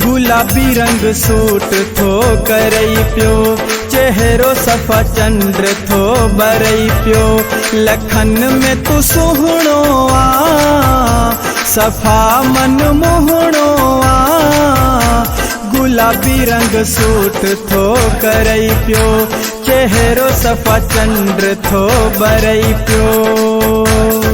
गुलाबी रंग सूट थो करई पियो, चेहरो सफ़ा चंद्र थो बरई पियो। लखन में तू सुहणो आ, सफ़ा मन मोहणो आ। गुलाबी रंग सूट थो करई पियो, चेहरो सफ़ा चंद्र थो बरई पियो।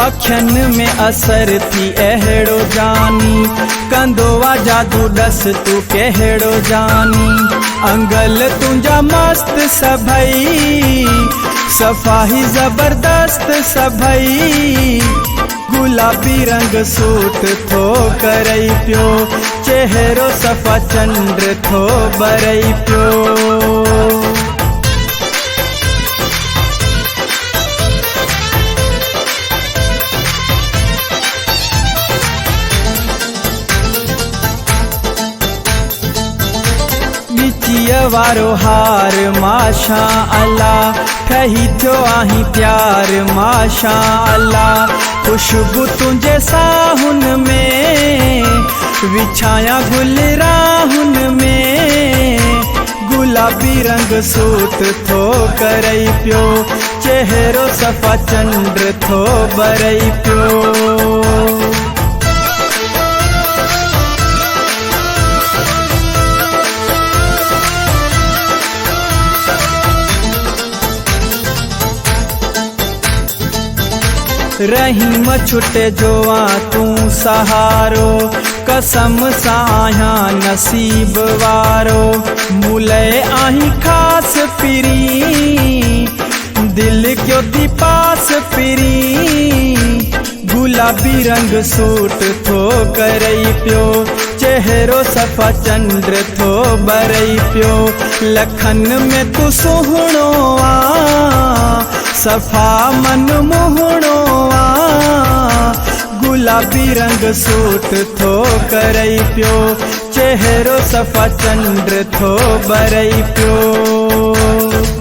अखियन में असर थी अहड़ो जानी, कंदोवा जादू डस तू कहड़ो जानी। अंगल तुंजा मस्त सभई, सफ़ाही जबरदस्त सभई। गुलाबी रंग सूट थो करई पियो, चेहरो सफ़ा चंद्र थो बरई पियो। वारो हार माशा अल्लाह, ठही थियो आही प्यार माशा अल्लाह। खुशबू तुझे साहुन में, विछाया गुल राहुन में। गुलाबी रंग सूट थो करई पियो, चेहरो सफ़ा चंद्र थो बरई पियो। रहीम छुटे जोआ तू सहारो, कसम साया नसीब वारो। मुले आही खास फिरी, दिल क्यों दी पास फिरी। गुलाबी रंग सूट थो करई पियो, चेहरो सफ़ा चंद्र थो बरई पियो। लखन में तू सुहणो आ, सफ़ा मन मोहणो आ। गुलाबी रंग सूट थो करई पियो, चेहरो सफ़ा चंद्र थो बरई पियो।